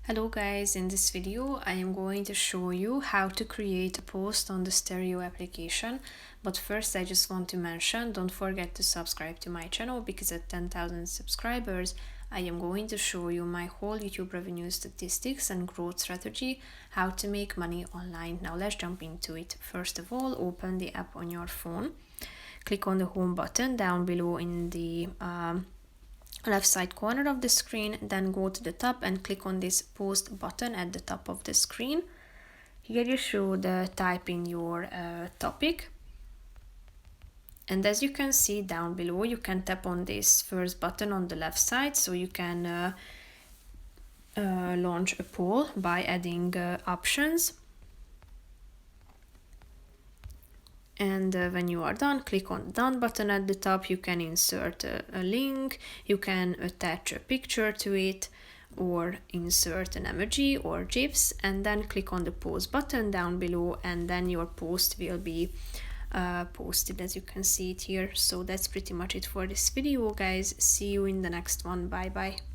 Hello guys, in this video I am going to show you how to create a post on the Stereo application. But first I just want to mention, don't forget to subscribe to my channel because at 10,000 subscribers I am going to show you my whole YouTube revenue statistics and growth strategy, how to make money online. Now let's jump into it. First of all, open the app on your phone. Click on the home button down below in the left side corner of the screen, then go to the top and click on this post button at the top of the screen. Here you should type in your topic, and as you can see down below you can tap on this first button on the left side, so you can launch a poll by adding options. And when you are done, click on the done button at the top. You can insert a link, you can attach a picture to it, or insert an emoji or GIFs, and then click on the post button down below, and then your post will be posted as you can see it here. So that's pretty much it for this video guys. See you in the next one. Bye bye.